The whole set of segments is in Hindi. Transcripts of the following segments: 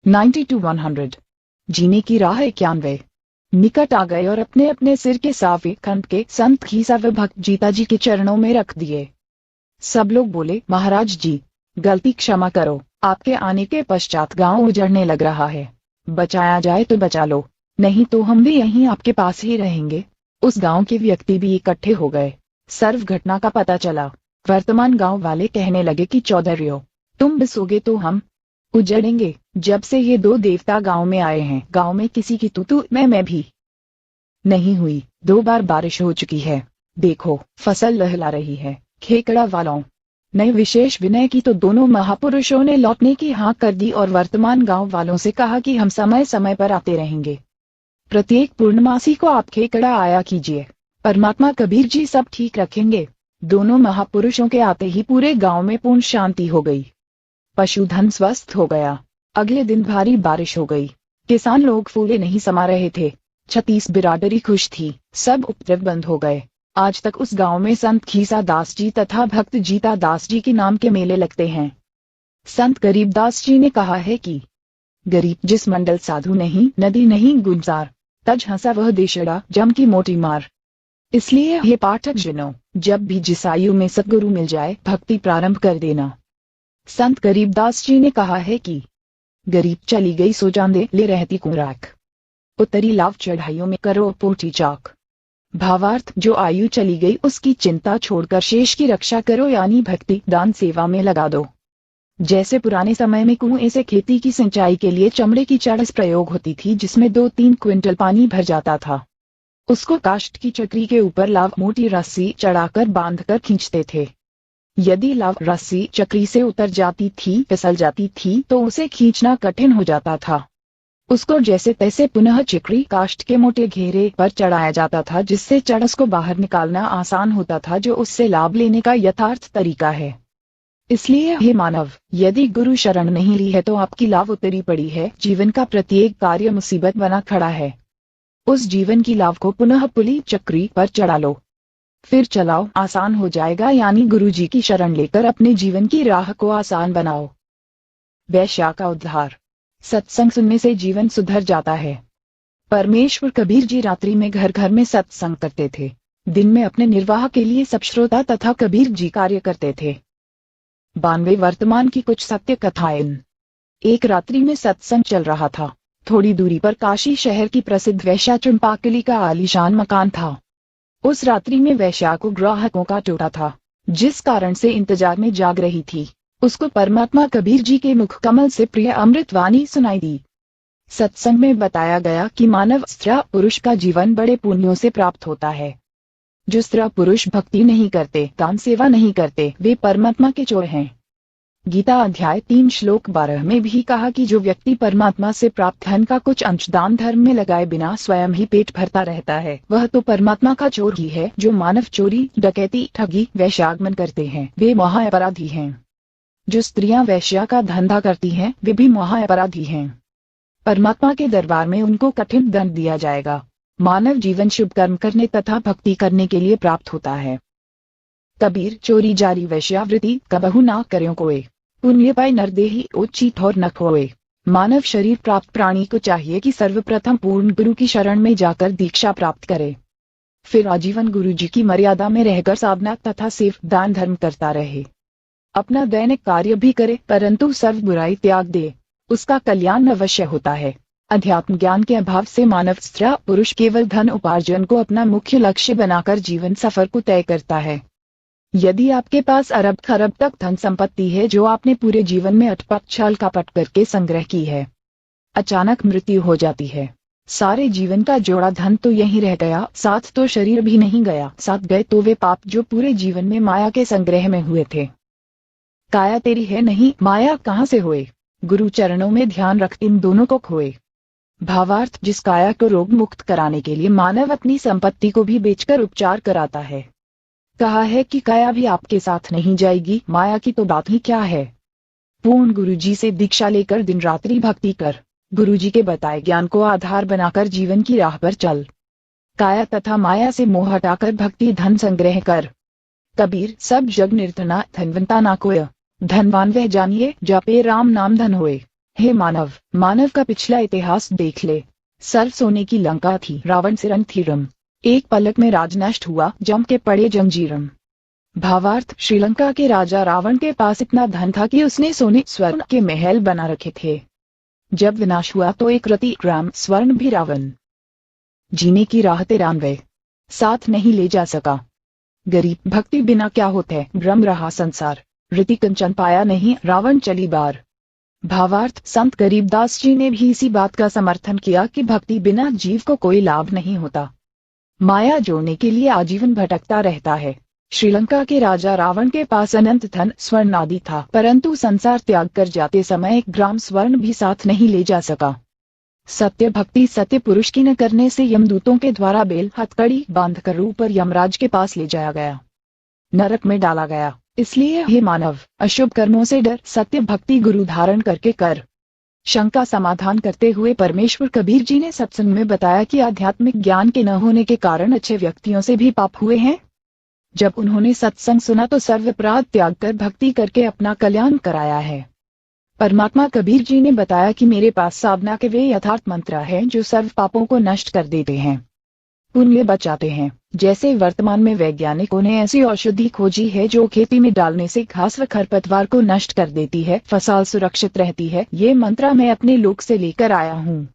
90 to 100। जीने की राह 91 निकट आ गए और अपने अपने सिर के सावे खंड के संत खीसा व भक्त जीता जी के चरणों में रख दिए। सब लोग बोले, महाराज जी, गलती क्षमा करो, आपके आने के पश्चात गांव उजड़ने लग रहा है, बचाया जाए तो बचा लो, नहीं तो हम भी यहीं आपके पास ही रहेंगे। उस गांव के व्यक्ति भी इकट्ठे हो गए। सर्व घटना का पता चला। वर्तमान गांव वाले कहने लगे कि चौधरियो, तुम बसोगे तो हम उजड़ेंगे। जब से ये दो देवता गांव में आए हैं, गांव में किसी की तू मैं भी नहीं हुई। 2 बार बारिश हो चुकी है, देखो फसल लहला रही है। खेकड़ा वालों ने विशेष विनय की तो दोनों महापुरुषों ने लौटने की हाँ कर दी और वर्तमान गांव वालों से कहा कि हम समय समय पर आते रहेंगे। प्रत्येक पूर्णमासी को आप खेकड़ा आया कीजिए, परमात्मा कबीर जी सब ठीक रखेंगे। दोनों महापुरुषों के आते ही पूरे गांव में पूर्ण शांति हो गई। पशुधन स्वस्थ हो गया। अगले दिन भारी बारिश हो गई। किसान लोग फूले नहीं समा रहे थे। 36 बिरादरी खुश थी। सब उपद्रव बंद हो गए। आज तक उस गांव में संत खीसा दास जी तथा भक्त जीता दास जी के नाम के मेले लगते हैं। संत गरीबदास जी ने कहा है कि गरीब जिस मंडल साधु नहीं, नदी नहीं गुलजार, तज हंसा वह देशड़ा जम की मोटी मार। इसलिए हे पाठक जनों, जब भी जिस आयु में सद्गुरु मिल जाए, भक्ति प्रारंभ कर देना। संत गरीबदास जी ने कहा है कि गरीब चली गई सो चांदे ले रहती कुराक, उतरी लाभ चढ़ाइयों में करो पोटी चाक। भावार्थ, जो आयु चली गई उसकी चिंता छोड़कर शेष की रक्षा करो, यानी भक्ति दान सेवा में लगा दो। जैसे पुराने समय में कुएं से खेती की सिंचाई के लिए चमड़े की चड़स प्रयोग होती थी, जिसमें 2-3 क्विंटल पानी भर जाता था। उसको काष्ठ की चक्री के ऊपर लाव मोटी रस्सी चढ़ाकर बांधकर खींचते थे। यदि लाव रस्सी चक्री से उतर जाती थी, फिसल जाती थी, तो उसे खींचना कठिन हो जाता था। उसको जैसे तैसे पुनः चक्री काष्ठ के मोटे घेरे पर चढ़ाया जाता था, जिससे चड़स को बाहर निकालना आसान होता था, जो उससे लाभ लेने का यथार्थ तरीका है। इसलिए हे मानव, यदि गुरु शरण नहीं ली है तो आपकी लाभ उतरी पड़ी है। जीवन का प्रत्येक कार्य मुसीबत बना खड़ा है। उस जीवन की लाभ को पुनः पुली चक्री पर चढ़ा लो, फिर चलाओ, आसान हो जाएगा। यानी गुरु जी की शरण लेकर अपने जीवन की राह को आसान बनाओ। वैश्या का उद्धार। सत्संग सुनने से जीवन सुधर जाता है। परमेश्वर कबीर जी रात्रि में घर घर में सत्संग करते थे। दिन में अपने निर्वाह के लिए सब श्रोता तथा कबीर जी कार्य करते थे। 92 वर्तमान की कुछ सत्य कथाएं। एक रात्रि में सत्संग चल रहा था। थोड़ी दूरी पर काशी शहर की प्रसिद्ध वैश्या चंपाकली का आलीशान मकान था। उस रात्रि में वैश्या को ग्राहकों का टोटा था, जिस कारण से इंतजार में जाग रही थी। उसको परमात्मा कबीर जी के मुख कमल से प्रिय अमृतवाणी सुनाई दी। सत्संग में बताया गया कि मानव स्त्री पुरुष का जीवन बड़े पुण्यों से प्राप्त होता है। जो स्त्री पुरुष भक्ति नहीं करते, दान सेवा नहीं करते, वे परमात्मा के चोर हैं। गीता अध्याय 3 श्लोक 12 में भी कहा कि जो व्यक्ति परमात्मा से प्राप्त धन का कुछ अंश दान धर्म में लगाए बिना स्वयं ही पेट भरता रहता है, वह तो परमात्मा का चोर ही है। जो मानव चोरी, डकैती, ठगी, वैश्यागमन करते हैं, वे महाअपराधी हैं। जो स्त्रियां वैश्या का धंधा करती हैं, वे भी महाअपराधी हैं। परमात्मा के दरबार में उनको कठिन दंड दिया जाएगा। मानव जीवन शुभ कर्म करने तथा भक्ति करने के लिए प्राप्त होता है। कबीर, चोरी जारी वैश्यावृत्ति कबहु ना कर्यो कोय, पुण्य पाई नरदेही ओछी ठोर न खोए। मानव शरीर प्राप्त प्राणी को चाहिए कि सर्वप्रथम पूर्ण गुरु की शरण में जाकर दीक्षा प्राप्त करे, फिर आजीवन गुरु जी की मर्यादा में रहकर साधना तथा सेव दान धर्म करता रहे। अपना दैनिक कार्य भी करे, परंतु सर्व बुराई त्याग दे, उसका कल्याण अवश्य होता है। अध्यात्म ज्ञान के अभाव से मानव स्त्री पुरुष केवल धन उपार्जन को अपना मुख्य लक्ष्य बनाकर जीवन सफर को तय करता है। यदि आपके पास अरब खरब तक धन संपत्ति है, जो आपने पूरे जीवन में अटपट छल कपट करके संग्रह की है, अचानक मृत्यु हो जाती है, सारे जीवन का जोड़ा धन तो यहीं रह गया, साथ तो शरीर भी नहीं गया। साथ गए तो वे पाप जो पूरे जीवन में माया के संग्रह में हुए थे। काया तेरी है नहीं, माया कहाँ से होए, गुरु चरणों में ध्यान रख इन दोनों को खोए। भावार्थ, जिस काया को रोग मुक्त कराने के लिए मानव अपनी संपत्ति को भी बेचकर उपचार कराता है, कहा है कि काया भी आपके साथ नहीं जाएगी, माया की तो बात ही क्या है। पूर्ण गुरु जी से दीक्षा लेकर दिन रात्रि भक्ति कर, गुरु जी के बताए ज्ञान को आधार बनाकर जीवन की राह पर चल। काया तथा माया से मोह हटाकर भक्ति धन संग्रह कर। कबीर, सब जग निर्धना धनवंता ना कोय, धनवान वह जानिए जापे राम नाम धन होए। हे मानव, मानव का पिछला इतिहास देख ले। सर्व सोने की लंका थी, रावण से रणथीरम। एक पलक में राज नष्ट हुआ, जम के पड़े जंजीरम। भावार्थ, श्रीलंका के राजा रावण के पास इतना धन था कि उसने सोने स्वर्ण के महल बना रखे थे। जब विनाश हुआ तो एक रति ग्राम स्वर्ण भी रावण जीने की राह 93 साथ नहीं ले जा सका। गरीब भक्ति बिना क्या होते, भ्रम रहा संसार। रीति कंचन पाया नहीं, रावण चली बार। भावार्थ, संत गरीबदास जी ने भी इसी बात का समर्थन किया कि भक्ति बिना जीव को कोई लाभ नहीं होता। माया जोड़ने के लिए आजीवन भटकता रहता है। श्रीलंका के राजा रावण के पास अनंत धन स्वर्ण आदि था, परंतु संसार त्याग कर जाते समय 1 ग्राम स्वर्ण भी साथ नहीं ले जा सका। सत्य भक्ति सत्य पुरुष की न करने से यमदूतों के द्वारा बेल हथकड़ी बांधकर ऊपर यमराज के पास ले जाया गया, नरक में डाला गया। इसलिए हे मानव, अशुभ कर्मों से डर, सत्य भक्ति गुरु धारण करके कर। शंका समाधान करते हुए परमेश्वर कबीर जी ने सत्संग में बताया कि आध्यात्मिक ज्ञान के न होने के कारण अच्छे व्यक्तियों से भी पाप हुए हैं। जब उन्होंने सत्संग सुना तो सर्व अपराध त्याग कर भक्ति करके अपना कल्याण कराया है। परमात्मा कबीर जी ने बताया कि मेरे पास साधना के वे यथार्थ मंत्र हैं जो सर्व पापों को नष्ट कर देते हैं, पुण्य बचाते हैं। जैसे वर्तमान में वैज्ञानिकों ने ऐसी औषधि खोजी है जो खेती में डालने से घास व खरपतवार को नष्ट कर देती है, फसल सुरक्षित रहती है। ये मंत्र मैं अपने लोक से लेकर आया हूँ।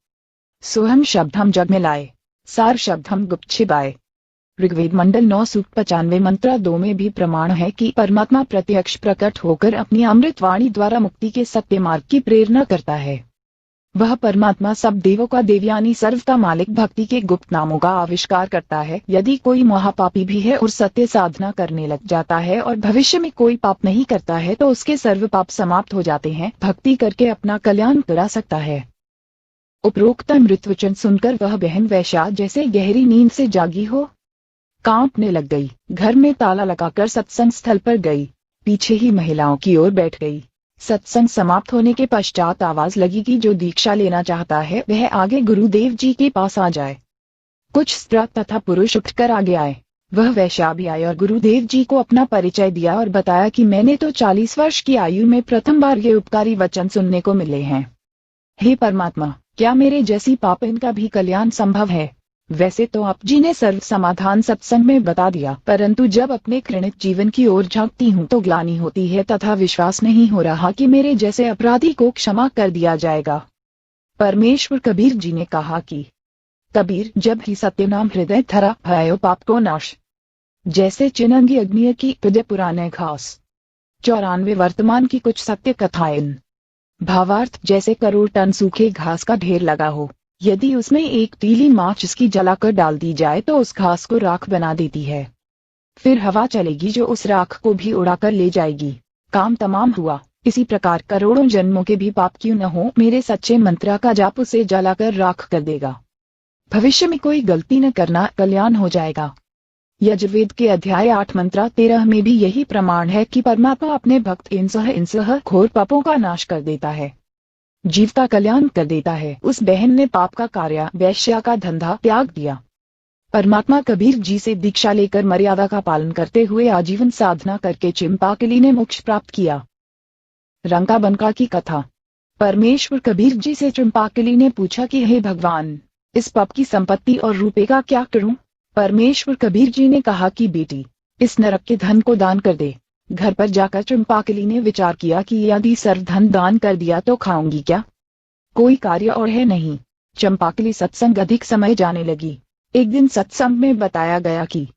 सोहम शब्द हम जग में लाए, सार शब्द हम गुप्त छिपाए। ऋग्वेद मंडल 9 सूक्त 95 मंत्र 2 में भी प्रमाण है कि परमात्मा प्रत्यक्ष प्रकट होकर अपनी अमृत वाणी द्वारा मुक्ति के सत्य मार्ग की प्रेरणा करता है। वह परमात्मा सब देवों का देव यानी सर्व का मालिक भक्ति के गुप्त नामों का आविष्कार करता है। यदि कोई महापापी भी है और सत्य साधना करने लग जाता है और भविष्य में कोई पाप नहीं करता है तो उसके सर्व पाप समाप्त हो जाते हैं। भक्ति करके अपना कल्याण करा सकता है। उपरोक्त अमृत वचन सुनकर वह बहन वैश्या जैसे गहरी नींद से जागी हो कांपने लग गई। घर में ताला लगाकर सत्संग स्थल पर गई, पीछे ही महिलाओं की ओर बैठ गई। सत्संग समाप्त होने के पश्चात आवाज लगी कि जो दीक्षा लेना चाहता है वह आगे गुरुदेव जी के पास आ जाए। कुछ स्त्री तथा पुरुष उठकर आगे आए। वह वैश्या भी आए और गुरुदेव जी को अपना परिचय दिया और बताया कि मैंने तो 40 वर्ष की आयु में प्रथम बार ये उपकारी वचन सुनने को मिले हैं। हे परमात्मा, क्या मेरे जैसी पापिन का भी कल्याण संभव है? वैसे तो आप जी ने सर्व समाधान सत्संग में बता दिया, परंतु जब अपने घृणित जीवन की ओर झांकती हूँ तो ग्लानि होती है तथा विश्वास नहीं हो रहा कि मेरे जैसे अपराधी को क्षमा कर दिया जाएगा। परमेश्वर कबीर जी ने कहा कि कबीर, जब ही सत्य नाम हृदय धरा भयो पाप को नाश। जैसे चिनंगी अग्नि की हृदय पुराने घास। 94 वर्तमान की कुछ सत्य कथाएं। भावार्थ, जैसे करोड़ टन सूखे घास का ढेर लगा हो, यदि उसमें एक तीली माचिस की जलाकर डाल दी जाए तो उस घास को राख बना देती है। फिर हवा चलेगी जो उस राख को भी उड़ाकर ले जाएगी। काम तमाम हुआ। इसी प्रकार करोड़ों जन्मों के भी पाप क्यों न हो, मेरे सच्चे मंत्र का जाप उसे जलाकर राख कर देगा। भविष्य में कोई गलती न करना, कल्याण हो जाएगा। यजुर्वेद के अध्याय 8 मंत्र 13 में भी यही प्रमाण है कि परमात्मा अपने भक्त इंसह घोर पापों का नाश कर देता है, जीव का कल्याण कर देता है। उस बहन ने पाप का कार्य, वैश्या का धंधा त्याग दिया। परमात्मा कबीर जी से दीक्षा लेकर मर्यादा का पालन करते हुए आजीवन साधना करके चिंपाकली ने मोक्ष प्राप्त किया। रंका बनका की कथा। परमेश्वर कबीर जी से चिंपाकली ने पूछा कि हे भगवान, इस पाप की संपत्ति और रुपए का क्या करूं? परमेश्वर कबीर जी ने कहा कि बेटी, इस नरक के धन को दान कर दे। घर पर जाकर चिंपाकली ने विचार किया कि यदि सर्व धन दान कर दिया तो खाऊंगी क्या? कोई कार्य और है नहीं। चंपाकली सत्संग अधिक समय जाने लगी। एक दिन सत्संग में बताया गया कि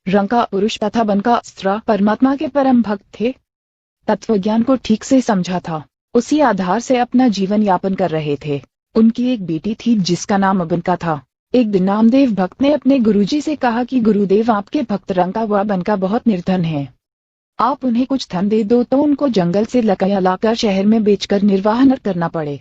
रंका पुरुष तथा बनका स्त्री परमात्मा के परम भक्त थे। तत्वज्ञान को ठीक से समझा था, उसी आधार से अपना जीवन यापन कर रहे थे। उनकी एक बेटी थी जिसका नाम बनका था। एक दिन नामदेव भक्त ने अपने गुरुजी से कहा कि गुरुदेव, आपके भक्त रंका व बनका बहुत निर्धन हैं। आप उन्हें कुछ धन दे दो तो उनको जंगल से लकड़ियां लाकर शहर में बेचकर निर्वाह न करना पड़े।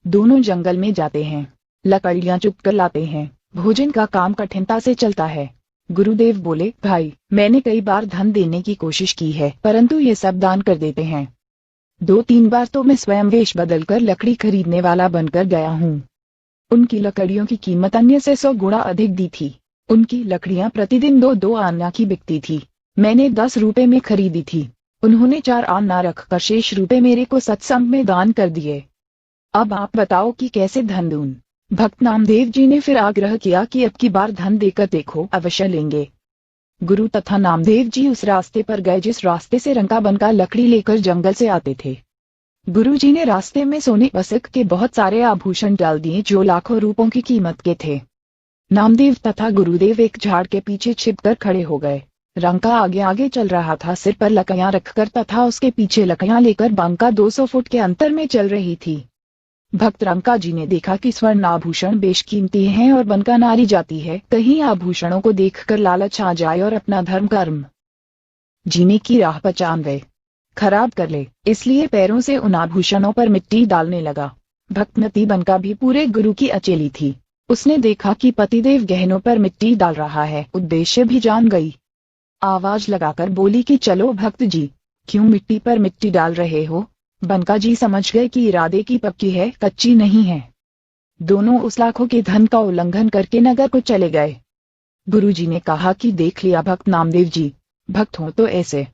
दोनों जंगल में जाते हैं, लकड़ियां चुप कर लाते हैं। भोजन का काम कठिनता से चलता है। गुरुदेव बोले, भाई, मैंने कई बार धन देने की कोशिश की है, परंतु ये सब दान कर देते हैं। 2-3 बार तो मैं स्वयं वेश बदलकर लकड़ी खरीदने वाला बनकर गया हूँ। उनकी लकड़ियों की कीमत अन्य से 100 गुना अधिक दी थी। उनकी लकड़ियां प्रतिदिन 2-2 आना की बिकती थी। मैंने 10 रुपए में खरीदी थी। उन्होंने 4 आना रखकर शेष रुपए मेरे को सत्संग में दान कर दिए। अब आप बताओ कि कैसे धन दूं। भक्त नामदेव जी ने फिर आग्रह किया कि अब की बार धन देकर देखो, अवश्य लेंगे। गुरु तथा नामदेव जी उस रास्ते पर गए जिस रास्ते से रंका बनका लकड़ी लेकर जंगल से आते थे। गुरु जी ने रास्ते में सोने वसक के बहुत सारे आभूषण डाल दिए जो लाखों रुपयों की कीमत के थे। नामदेव तथा गुरुदेव एक झाड़ के पीछे छिपकर खड़े हो गए। रंका आगे आगे चल रहा था, सिर पर लकड़ियां रखकर, तथा उसके पीछे लकड़ियां लेकर बंका 200 फुट के अंतर में चल रही थी। भक्त रंका जी ने देखा कि स्वर्ण आभूषण बेशकीमती हैं और बनका नारी जाती है, कहीं आभूषणों को देखकर लालच आ जाए और अपना धर्म कर्म जीने की राह 95 खराब कर ले, इसलिए पैरों से उन आभूषणों पर मिट्टी डालने लगा। भक्तमती बनका भी पूरे गुरु की अचेली थी। उसने देखा कि पतिदेव गहनों पर मिट्टी डाल रहा है, उद्देश्य भी जान गई। आवाज लगाकर बोली कि चलो भक्त जी, क्यों मिट्टी पर मिट्टी डाल रहे हो। बनका जी समझ गए कि इरादे की पक्की है, कच्ची नहीं है। दोनों उस लाखों के धन का उल्लंघन करके नगर को चले गए। गुरुजी ने कहा कि देख लिया भक्त नामदेव जी, भक्त हो तो ऐसे।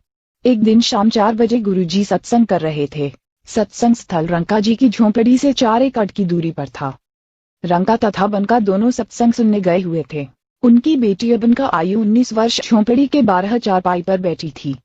एक दिन शाम 4 बजे गुरुजी सत्संग कर रहे थे। सत्संग स्थल रंका जी की झोंपड़ी से 4 एकड़ की दूरी पर था। रंका तथा बनका दोनों सत्संग सुनने गए हुए थे। उनकी बेटी अबन का आयु 19 वर्ष झोंपड़ी के 12 चारपाई पर बैठी थी।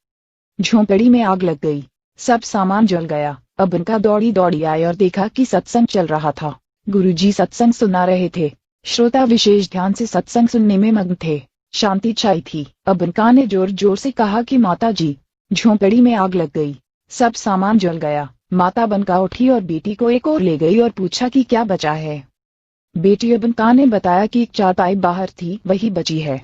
झोंपड़ी में आग लग गई, सब सामान जल गया। अबन का दौड़ी दौड़ी आए और देखा कि सत्संग चल रहा था। गुरुजी सत्संग सुना रहे थे। श्रोता विशेष ध्यान से सत्संग सुनने में मग्न थे। शांति छाई थी। अबन का ने जोर जोर से कहा कि माता जी, झोंपड़ी में आग लग गई, सब सामान जल गया। माता बनका उठी और बेटी को एक ओर ले गई और पूछा कि क्या बचा है। बेटी अबनका ने बताया कि एक चारपाई बाहर थी, वही बची है।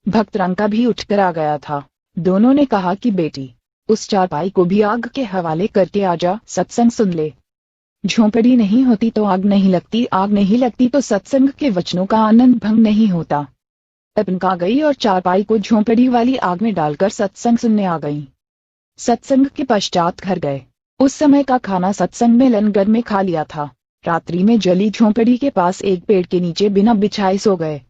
भक्त रंका भी उठकर आ गया था। दोनों ने कहा कि बेटी, उस चारपाई को भी आग के हवाले करके आजा, सत्संग सुन ले। झोंपड़ी नहीं होती तो आग नहीं लगती, आग नहीं लगती तो सत्संग के वचनों का आनंद भंग नहीं होता। अबनका गई और चारपाई को झोंपड़ी वाली आग में डालकर सत्संग सुनने आ गई। सत्संग के पश्चात घर गए। उस समय का खाना सत्संग में लंगर में खा लिया था। रात्रि में जली झोंपड़ी के पास एक पेड़ के नीचे बिना बिछाए सो गए।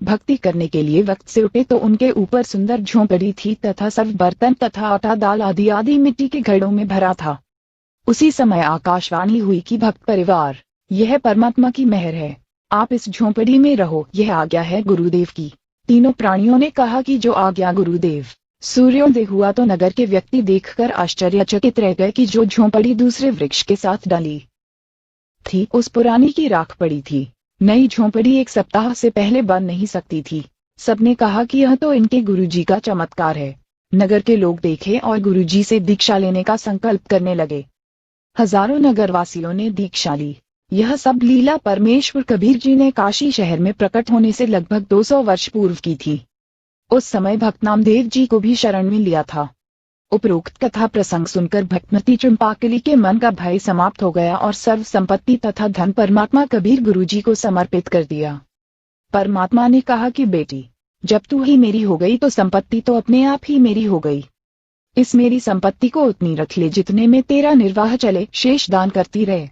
भक्ति करने के लिए वक्त से उठे तो उनके ऊपर सुंदर झोंपड़ी थी तथा सब बर्तन तथा आटा दाल आदि आदि मिट्टी के घड़ों में भरा था। उसी समय आकाशवाणी हुई कि भक्त परिवार, यह परमात्मा की मेहर है, आप इस झोंपड़ी में रहो, यह आज्ञा है गुरुदेव की। तीनों प्राणियों ने कहा कि जो आज्ञा गुरुदेव। सूर्योदय हुआ तो नगर के व्यक्ति देखकर आश्चर्यचकित रह गए कि जो झोंपड़ी दूसरे वृक्ष के साथ डाली थी उस पुरानी की राख पड़ी थी। नई झोंपड़ी 1 सप्ताह से पहले बन नहीं सकती थी। सबने कहा कि यह तो इनके गुरुजी का चमत्कार है। नगर के लोग देखे और गुरुजी से दीक्षा लेने का संकल्प करने लगे। हजारों नगरवासियों ने दीक्षा ली। यह सब लीला परमेश्वर कबीर जी ने काशी शहर में प्रकट होने से लगभग 200 वर्ष पूर्व की थी। उस समय भक्त नामदेव जी को भी शरण में लिया था। उपरोक्त कथा प्रसंग सुनकर भक्तमती चंपाकली के मन का भय समाप्त हो गया और सर्व संपत्ति तथा धन परमात्मा कबीर गुरुजी को समर्पित कर दिया। परमात्मा ने कहा कि बेटी, जब तू ही मेरी हो गई तो संपत्ति तो अपने आप ही मेरी हो गई। इस मेरी संपत्ति को उतनी रख ले जितने में तेरा निर्वाह चले, शेष दान करती रहे।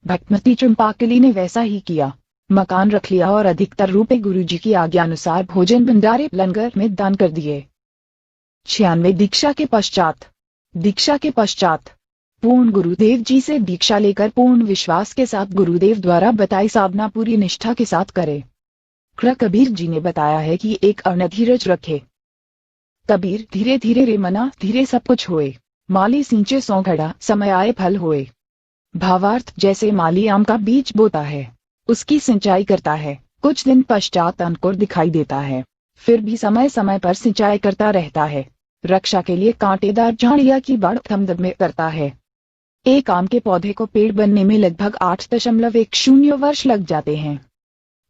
भक्तमती चंपाकली ने वैसा ही किया। मकान रख लिया और अधिकतर रुपए गुरुजी की आज्ञा अनुसार भोजन भंडारे लंगर में दान कर दिए। 96 दीक्षा के पश्चात पूर्ण गुरुदेव जी से दीक्षा लेकर पूर्ण विश्वास के साथ गुरुदेव द्वारा बताई साधना पूरी निष्ठा के साथ करे। कबीर जी ने बताया है कि एक अर्ण धीरज रखे। कबीर, धीरे धीरे रे मना, धीरे सब कुछ होए। माली सींचे सौ घड़ा, समय आए फल होए। भावार्थ, जैसे माली आम का बीज बोता है, उसकी सिंचाई करता है, कुछ दिन पश्चात अंकुर दिखाई देता है, फिर भी समय समय पर सिंचाई करता रहता है। रक्षा के लिए कांटेदार झाड़ियां की बाढ़ थमदम में करता है। एक आम के पौधे को पेड़ बनने में लगभग 8.10 वर्ष लग जाते हैं।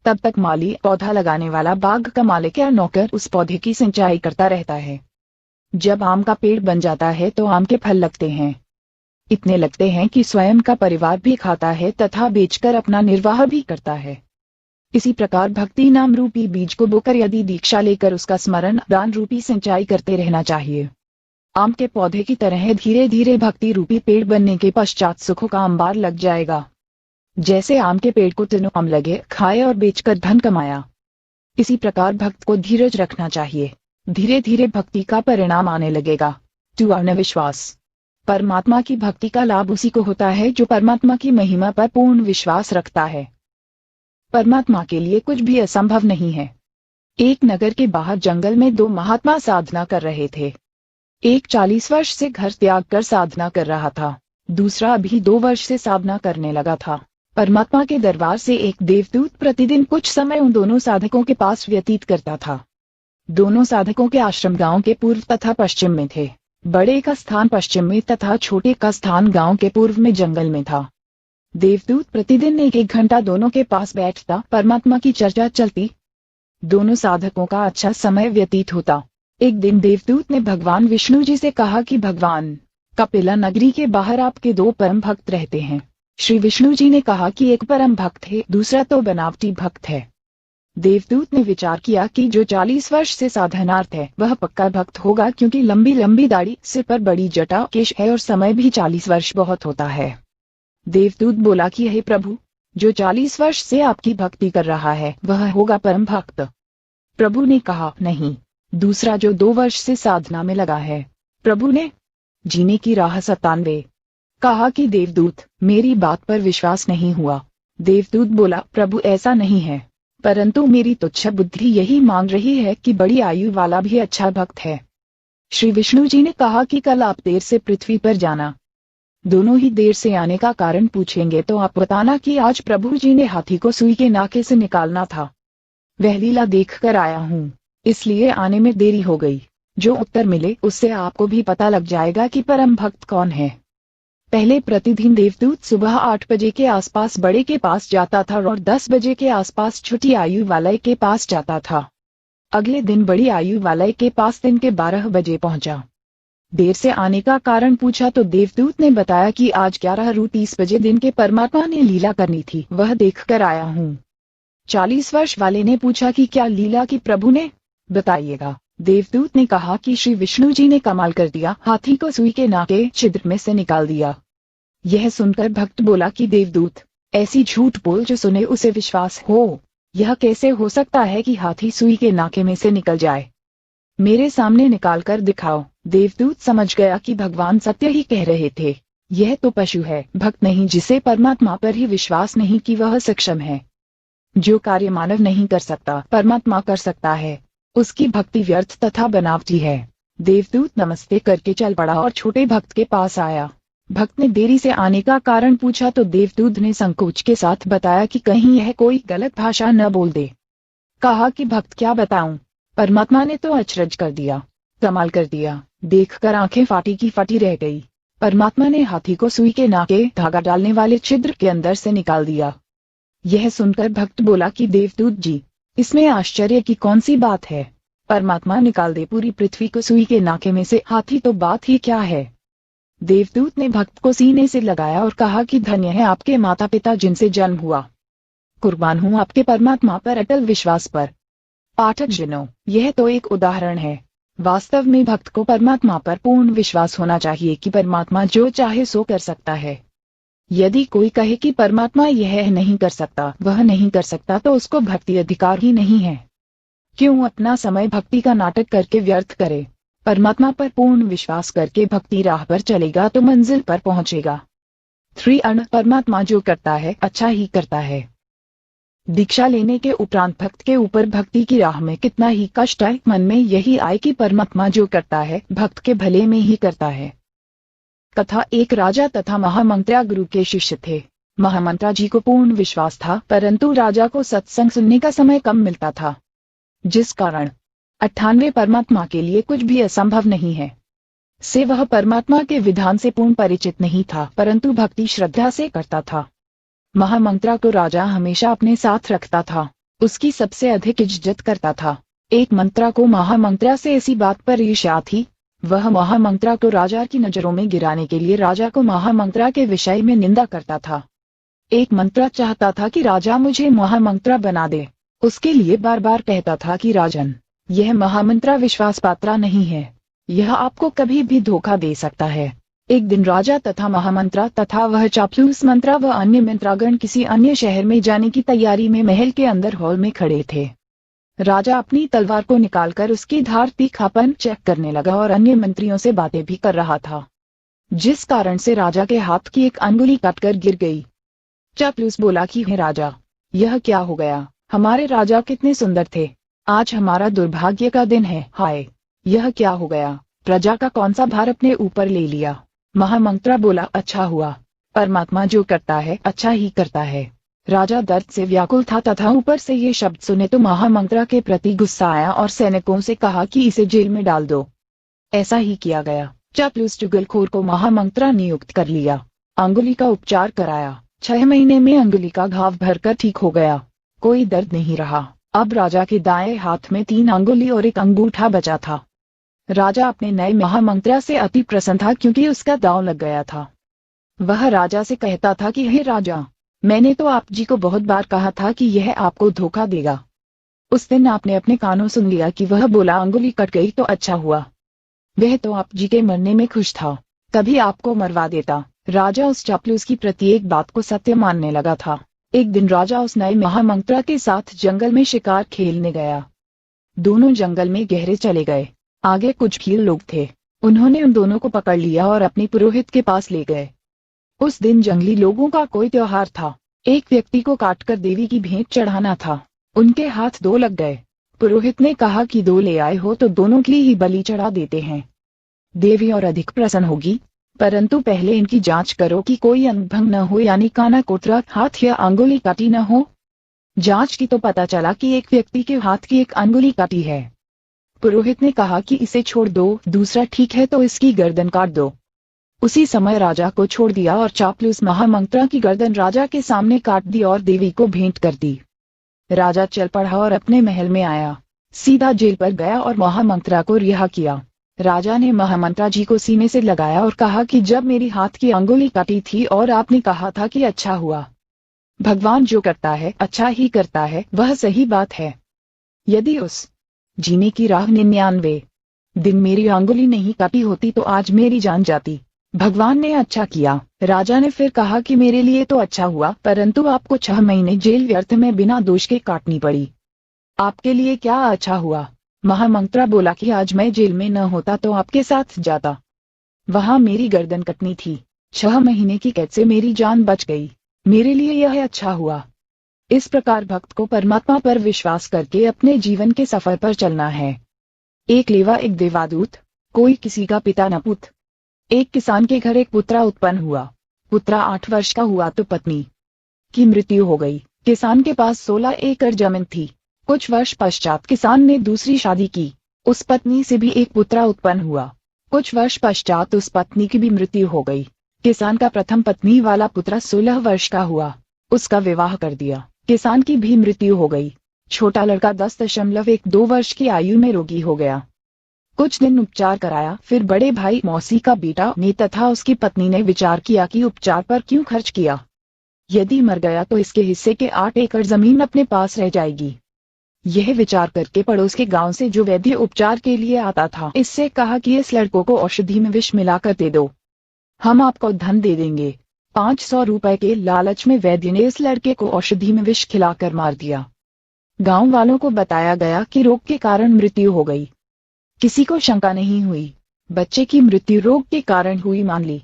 तब तक माली, पौधा लगाने वाला, बाग का मालिक या नौकर उस पौधे की सिंचाई करता रहता है। जब आम का पेड़ बन जाता है तो आम के फल लगते हैं। इतने लगते हैं कि स्वयं का परिवार भी खाता है तथा बेचकर अपना निर्वाह भी करता है। इसी प्रकार भक्ति नाम रूपी बीज को बोकर यदि दीक्षा लेकर उसका स्मरण दान रूपी सिंचाई करते रहना चाहिए। आम के पौधे की तरह धीरे धीरे भक्ति रूपी पेड़ बनने के पश्चात सुखों का अंबार लग जाएगा। जैसे आम के पेड़ को तीनों आम लगे, खाए और बेचकर धन कमाया। इसी प्रकार भक्त को धीरज रखना चाहिए। धीरे धीरे भक्ति का परिणाम आने लगेगा। 2 अर्ण विश्वास। परमात्मा की भक्ति का लाभ उसी को होता है जो परमात्मा की महिमा पर पूर्ण विश्वास रखता है। परमात्मा के लिए कुछ भी असंभव नहीं है। एक नगर के बाहर जंगल में दो महात्मा साधना कर रहे थे। एक 40 वर्ष से घर त्याग कर साधना कर रहा था, दूसरा अभी 2 वर्ष से साधना करने लगा था। परमात्मा के दरबार से एक देवदूत प्रतिदिन कुछ समय उन दोनों साधकों के पास व्यतीत करता था। दोनों साधकों के आश्रम गांव के पूर्व तथा पश्चिम में थे। बड़े का स्थान पश्चिम में तथा छोटे का स्थान गांव के पूर्व में जंगल में था। देवदूत प्रतिदिन 1-1 घंटा दोनों के पास बैठता, परमात्मा की चर्चा चलती, दोनों साधकों का अच्छा समय व्यतीत होता। एक दिन देवदूत ने भगवान विष्णु जी से कहा कि भगवान, कपिला नगरी के बाहर आपके 2 परम भक्त रहते हैं। श्री विष्णु जी ने कहा कि एक परम भक्त है, दूसरा तो बनावटी भक्त है। देवदूत ने विचार किया कि जो 40 वर्ष से साधनार्थ है वह पक्का भक्त होगा, क्योंकि लंबी लंबी दाढ़ी, सिर पर बड़ी जटा, केश है और समय भी 40 वर्ष बहुत होता है। देवदूत बोला कि हे प्रभु, जो 40 वर्ष से आपकी भक्ति कर रहा है वह होगा परम भक्त। प्रभु ने कहा नहीं, दूसरा जो 2 वर्ष से साधना में लगा है। प्रभु ने जीने की राह 97 कहा कि देवदूत, मेरी बात पर विश्वास नहीं हुआ। देवदूत बोला, प्रभु ऐसा नहीं है, परंतु मेरी तुच्छ बुद्धि यही मांग रही है कि बड़ी आयु वाला भी अच्छा भक्त है। श्री विष्णु जी ने कहा कि कल आप देर से पृथ्वी पर जाना। दोनों ही देर से आने का कारण पूछेंगे तो आप बताना कि आज प्रभु जी ने हाथी को सुई के नाके से निकालना था। वह लीला देख कर आया हूँ, इसलिए आने में देरी हो गई। जो उत्तर मिले उससे आपको भी पता लग जाएगा कि परम भक्त कौन है। पहले प्रतिदिन देवदूत सुबह 8 बजे के आसपास बड़े के पास जाता था और 10 बजे के आसपास छोटी आयु वाले के पास जाता था। अगले दिन बड़ी आयु वाले के पास दिन के 12 बजे पहुंचा। देर से आने का कारण पूछा तो देवदूत ने बताया कि आज 11:30 बजे दिन के परमात्मा ने लीला करनी थी, वह देख कर आया हूँ। 40 वर्ष वाले ने पूछा कि क्या लीला की प्रभु ने, बताइएगा। देवदूत ने कहा कि श्री विष्णु जी ने कमाल कर दिया, हाथी को सुई के नाके छिद्र में से निकाल दिया। यह सुनकर भक्त बोला कि देवदूत, ऐसी झूठ बोल जो सुने उसे विश्वास हो। यह कैसे हो सकता है कि हाथी सुई के नाके में से निकल जाए? मेरे सामने निकाल कर दिखाओ। देवदूत समझ गया कि भगवान सत्य ही कह रहे थे। यह तो पशु है, भक्त नहीं, जिसे परमात्मा पर ही विश्वास नहीं कि वह सक्षम है। जो कार्य मानव नहीं कर सकता परमात्मा कर सकता है, उसकी भक्ति व्यर्थ तथा बनावटी है। देवदूत नमस्ते करके चल पड़ा और छोटे भक्त के पास आया। भक्त ने देरी से आने का कारण पूछा तो देवदूत ने संकोच के साथ बताया कि कहीं यह कोई गलत भाषा न बोल दे। कहा कि भक्त क्या बताऊं, परमात्मा ने तो अचरज कर दिया, कमाल कर दिया। देखकर आंखें फाटी की फाटी रह गई। परमात्मा ने हाथी को सुई के नाके धागा डालने वाले छिद्र के अंदर से निकाल दिया। यह सुनकर भक्त बोला कि देवदूत जी, इसमें आश्चर्य की कौन सी बात है? परमात्मा निकाल दे पूरी पृथ्वी को सुई के नाके में से, हाथी तो बात ही क्या है। देवदूत ने भक्त को सीने से लगाया और कहा कि धन्य है आपके माता पिता जिनसे जन्म हुआ। कुर्बान हूँ आपके परमात्मा पर अटल विश्वास पर। पाठक जनों, यह तो एक उदाहरण है। वास्तव में भक्त को परमात्मा पर पूर्ण विश्वास होना चाहिए कि परमात्मा जो चाहे सो कर सकता है। यदि कोई कहे कि परमात्मा यह नहीं कर सकता, वह नहीं कर सकता, तो उसको भक्ति अधिकार ही नहीं है। क्यों अपना समय भक्ति का नाटक करके व्यर्थ करे? परमात्मा पर पूर्ण विश्वास करके भक्ति राह पर चलेगा तो मंजिल पर पहुंचेगा। 3 अण परमात्मा जो करता है अच्छा ही करता है। दीक्षा लेने के उपरांत भक्त के ऊपर भक्ति की राह में कितना ही कष्ट आए, मन में यही आए कि परमात्मा जो करता है भक्त के भले में ही करता है। कथा। एक राजा तथा महामंत्रा गुरु के शिष्य थे। महामंत्रा जी को पूर्ण विश्वास था, परंतु राजा को सत्संग सुनने का समय कम मिलता था, जिस कारण 98 परमात्मा के लिए कुछ भी असंभव नहीं है। से वह परमात्मा के विधान से पूर्ण परिचित नहीं था, परंतु भक्ति श्रद्धा से करता था। महामंत्रा को राजा हमेशा अपने साथ रखता था, उसकी सबसे अधिक इज्जत करता था। एक मंत्रा को महामंत्रा से ऐसी बात पर ईर्ष्या थी, वह महामंत्रा को राजा की नजरों में गिराने के लिए राजा को महामंत्रा के विषय में निंदा करता था। एक मंत्रा चाहता था कि राजा मुझे महामंत्रा बना दे, उसके लिए बार बार कहता था कि राजन, यह महामंत्रा विश्वास पात्र नहीं है, यह आपको कभी भी धोखा दे सकता है। एक दिन राजा तथा महामंत्रा तथा वह चापलूस मंत्रा व अन्य मंत्रागण किसी अन्य शहर में जाने की तैयारी में महल के अंदर हॉल में खड़े थे। राजा अपनी तलवार को निकालकर उसकी धार तीखापन चेक करने लगा और अन्य मंत्रियों से बातें भी कर रहा था। जिस कारण से राजा के हाथ की एक अंगुली कटकर गिर गई। चापलूस बोला कि हे राजा, यह क्या हो गया? हमारे राजा कितने सुंदर थे, आज हमारा दुर्भाग्य का दिन है। हाय, यह क्या हो गया? प्रजा का कौन सा भार अपने ऊपर ले लिया? महामंत्रा बोला, अच्छा हुआ, परमात्मा जो करता है अच्छा ही करता है। राजा दर्द से व्याकुल था तथा ऊपर से ये शब्द सुने तो महामंत्रा के प्रति गुस्सा आया और सैनिकों से कहा कि इसे जेल में डाल दो। ऐसा ही किया गया। चापलूस चुगलखोर को महामंत्रा नियुक्त कर लिया। अंगुली का उपचार कराया। 6 महीने में अंगुली का घाव भरकर ठीक हो गया। कोई दर्द नहीं रहा। अब राजा के दाएं हाथ में 3 अंगुली और एक अंगूठा बचा था। राजा अपने नए महामंत्रा से अति प्रसन्न था क्योंकि उसका दांव लग गया था। वह राजा से कहता था कि हे राजा, मैंने तो आप जी को बहुत बार कहा था कि यह आपको धोखा देगा। उस दिन आपने अपने कानों सुन लिया कि वह बोला अंगुली कट गई तो अच्छा हुआ। वह तो आप जी के मरने में खुश था, कभी आपको मरवा देता। राजा उस चापलूस की प्रत्येक बात को सत्य मानने लगा था। एक दिन राजा उस नए महामंत्रा के साथ जंगल में शिकार खेलने गया। दोनों जंगल में गहरे चले गए। आगे कुछ भील लोग थे। उन्होंने उन दोनों को पकड़ लिया और अपने पुरोहित के पास ले गए। उस दिन जंगली लोगों का कोई त्योहार था। एक व्यक्ति को काटकर देवी की भेंट चढ़ाना था। उनके हाथ 2 लग गए। पुरोहित ने कहा कि 2 ले आए हो तो दोनों की ही बलि चढ़ा देते हैं, देवी और अधिक प्रसन्न होगी। परंतु पहले इनकी जांच करो कि कोई अंगभंग न हो, यानी काना कोतरा, हाथ या अंगुली काटी न हो। जांच की तो पता चला कि एक व्यक्ति के हाथ की एक अंगुली काटी है। पुरोहित ने कहा कि इसे छोड़ दो, दूसरा ठीक है तो इसकी गर्दन काट दो। उसी समय राजा को छोड़ दिया और चापलूस महामंत्रा की गर्दन राजा के सामने काट दी और देवी को भेंट कर दी। राजा चल पड़ा और अपने महल में आया, सीधा जेल पर गया और महामंत्रा को रिहा किया। राजा ने महामंत्रा जी को सीने से लगाया और कहा कि जब मेरी हाथ की अंगुली काटी थी और आपने कहा था कि अच्छा हुआ, भगवान जो करता है अच्छा ही करता है, वह सही बात है। यदि उस जीने की राह 99 दिन मेरी अंगुली नहीं काटी होती तो आज मेरी जान जाती। भगवान ने अच्छा किया। राजा ने फिर कहा कि मेरे लिए तो अच्छा हुआ, परंतु आपको 6 महीने जेल व्यर्थ में बिना दोष के काटनी पड़ी। आपके लिए क्या अच्छा हुआ? महामंत्रा बोला कि आज मैं जेल में न होता तो आपके साथ जाता, वहां मेरी गर्दन कटनी थी। 6 महीने की कैद से मेरी जान बच गई, मेरे लिए यह अच्छा हुआ। इस प्रकार भक्त को परमात्मा पर विश्वास करके अपने जीवन के सफर पर चलना है। एक लेवा एक देवादूत। कोई किसी का पिता न पुत्र। एक किसान के घर एक पुत्रा उत्पन्न हुआ। पुत्रा 8 वर्ष का हुआ तो पत्नी की मृत्यु हो गई। किसान के पास 16 एकड़ जमीन थी। कुछ वर्ष पश्चात किसान ने दूसरी शादी की। उस पत्नी से भी एक पुत्रा उत्पन्न हुआ। कुछ वर्ष पश्चात उस पत्नी की भी मृत्यु हो गई। किसान का प्रथम पत्नी वाला पुत्र 16 वर्ष का हुआ। उसका विवाह कर दिया। किसान की भी मृत्यु हो गई। छोटा लड़का 10.12 वर्ष की आयु में रोगी हो गया। कुछ दिन उपचार कराया, फिर बड़े भाई मौसी का बेटा ने तथा उसकी पत्नी ने विचार किया कि उपचार पर क्यों खर्च किया, यदि मर गया तो इसके हिस्से के 8 एकड़ जमीन अपने पास रह जाएगी। यह विचार करके पड़ोस के गांव से जो वैद्य उपचार के लिए आता था, इससे कहा कि इस लड़कों को औषधि में विष मिलाकर दे दो, हम आपको धन दे देंगे। 500 रुपए के लालच में वैद्य ने इस लड़के को औषधि में विष खिलाकर मार दिया। गांव वालों को बताया गया कि रोग के कारण मृत्यु हो गई। किसी को शंका नहीं हुई। बच्चे की मृत्यु रोग के कारण हुई मान ली।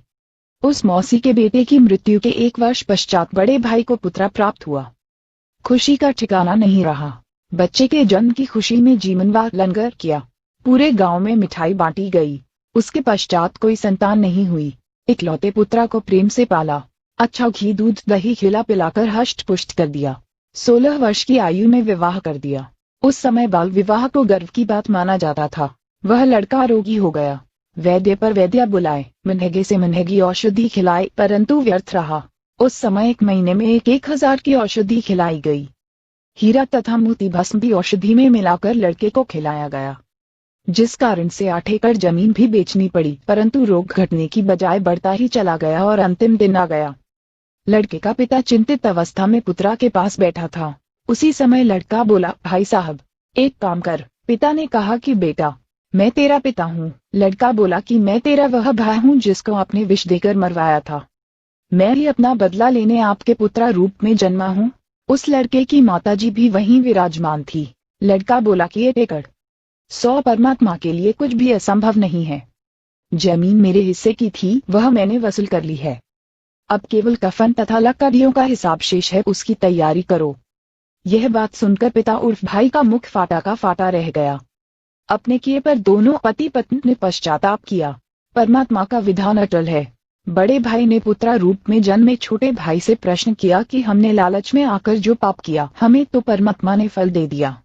उस मौसी के बेटे की मृत्यु के 1 वर्ष पश्चात बड़े भाई को पुत्र प्राप्त हुआ। खुशी का ठिकाना नहीं रहा। बच्चे के जन्म की खुशी में जीवनवार लंगर किया। पूरे गांव में मिठाई बांटी गई। उसके पश्चात कोई संतान नहीं हुई। इकलौते पुत्रा को प्रेम से पाला। अच्छा घी दूध दही खिला पिलाकर हष्ट पुष्ट कर दिया। 16 वर्ष की आयु में विवाह कर दिया। उस समय बाल विवाह को गर्व की बात माना जाता था। वह लड़का रोगी हो गया। वैद्य पर वैद्य बुलाए, महंगे से महंगी औषधि खिलाई, परंतु व्यर्थ रहा। उस समय 1 महीने में 1000 की औषधि खिलाई गई। हीरा तथा मोती भस्म भी औषधि में मिलाकर लड़के को खिलाया गया, जिस कारण से 8 एकड़ जमीन भी बेचनी पड़ी, परंतु रोग घटने की बजाय बढ़ता ही चला गया और अंतिम दिन आ गया। लड़के का पिता चिंतित अवस्था में पुत्रा के पास बैठा था। उसी समय लड़का बोला, भाई साहब एक काम कर। पिता ने कहा कि बेटा मैं तेरा पिता हूँ। लड़का बोला कि मैं तेरा वह भाई हूँ जिसको आपने विष देकर मरवाया था। मैं ही अपना बदला लेने आपके पुत्रा रूप में जन्मा हूँ। उस लड़के की माताजी भी वहीं विराजमान थी। लड़का बोला कि 1 एकड़ 100 परमात्मा के लिए कुछ भी असंभव नहीं है। जमीन मेरे हिस्से की थी, वह मैंने वसूल कर ली है। अब केवल कफन तथा लकड़ियों का हिसाब शेष है, उसकी तैयारी करो। यह बात सुनकर पिता उर्फ भाई का मुख फाटा का फाटा रह गया। अपने किए पर दोनों पति पत्नी ने पश्चाताप किया। परमात्मा का विधान अटल है। बड़े भाई ने पुत्र रूप में जन्मे छोटे भाई से प्रश्न किया कि हमने लालच में आकर जो पाप किया, हमें तो परमात्मा ने फल दे दिया।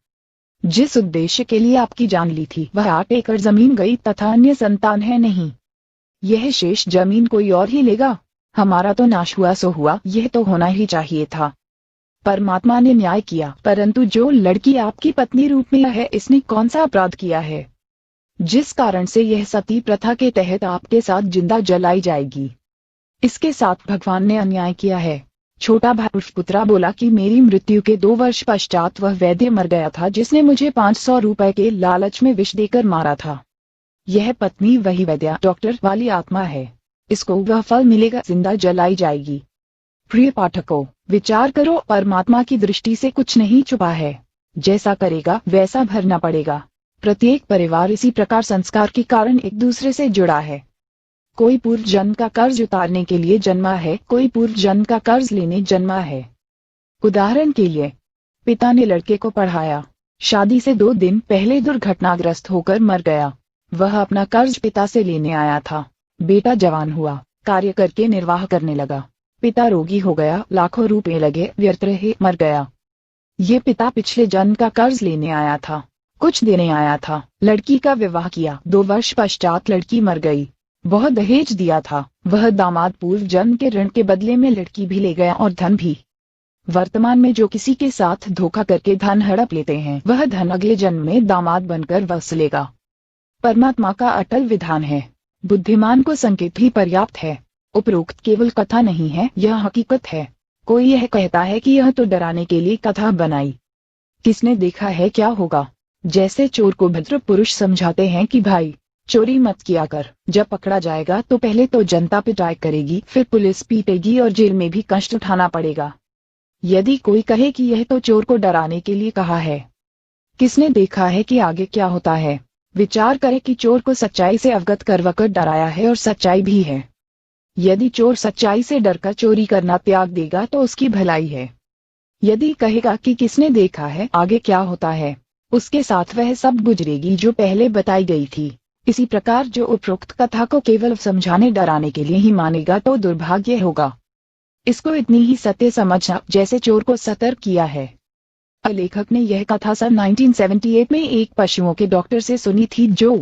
जिस उद्देश्य के लिए आपकी जान ली थी, वह 8 एकड़ जमीन गई तथा अन्य संतान है नहीं। यह शेष जमीन कोई और ही लेगा। हमारा तो नाश हुआ सो हुआ, यह तो होना ही चाहिए था। परमात्मा ने न्याय किया, परंतु जो लड़की आपकी पत्नी रूप में है, इसने कौन सा अपराध किया है जिस कारण से यह सती प्रथा के तहत आपके साथ जिंदा जलाई जाएगी? इसके साथ भगवान ने अन्याय किया है। छोटा भाई पुत्रा बोला कि मेरी मृत्यु के 2 वर्ष पश्चात वह वैद्य मर गया था जिसने मुझे 500 रुपए के लालच में विष देकर मारा था। यह पत्नी वही वैद्य डॉक्टर वाली आत्मा है। इसको वह फल मिलेगा, जिंदा जलाई जाएगी। प्रिय पाठकों, विचार करो, परमात्मा की दृष्टि से कुछ नहीं छुपा है। जैसा करेगा वैसा भरना पड़ेगा। प्रत्येक परिवार इसी प्रकार संस्कार के कारण एक दूसरे से जुड़ा है। कोई पूर्व जन्म का कर्ज उतारने के लिए जन्मा है, कोई पूर्व जन्म का कर्ज लेने जन्मा है। उदाहरण के लिए, पिता ने लड़के को पढ़ाया, शादी से 2 दिन पहले दुर्घटनाग्रस्त होकर मर गया। वह अपना कर्ज पिता से लेने आया था। बेटा जवान हुआ, कार्य करके निर्वाह करने लगा। पिता रोगी हो गया, लाखों रुपए लगे, व्यर्थ रहे, मर गया। ये पिता पिछले जन्म का कर्ज लेने आया था, कुछ देने आया था। लड़की का विवाह किया, 2 वर्ष पश्चात लड़की मर गई। बहुत दहेज दिया था। वह दामाद पूर्व जन्म के ऋण के बदले में लड़की भी ले गया और धन भी। वर्तमान में जो किसी के साथ धोखा करके धन हड़प लेते हैं, वह धन अगले जन्म में दामाद बनकर वसूलेगा। परमात्मा का अटल विधान है। बुद्धिमान को संकेत भी पर्याप्त है। उपरोक्त केवल कथा नहीं है, यह हकीकत है। कोई यह कहता है कि यह तो डराने के लिए कथा बनाई। किसने देखा है क्या होगा? जैसे चोर को भद्र पुरुष समझाते हैं कि भाई चोरी मत किया कर, जब पकड़ा जाएगा तो पहले तो जनता पिटाई करेगी, फिर पुलिस पीटेगी और जेल में भी कष्ट उठाना पड़ेगा। यदि कोई कहे कि यह तो चोर को डराने के लिए कहा है, किसने देखा है कि आगे क्या होता है? विचार करें कि चोर को सच्चाई से अवगत करवाकर डराया है और सच्चाई भी है। यदि चोर सच्चाई से डरकर चोरी करना त्याग देगा तो उसकी भलाई है। यदि कहेगा कि किसने देखा है आगे क्या होता है, उसके साथ वह सब गुजरेगी जो पहले बताई गई थी। इसी प्रकार जो उपरोक्त कथा को केवल समझाने डराने के लिए ही मानेगा तो दुर्भाग्य होगा। इसको इतनी ही सत्य समझना जैसे चोर को सतर्क किया है। लेखक ने यह कथा सन 1978 में एक पशुओं के डॉक्टर से सुनी थी जो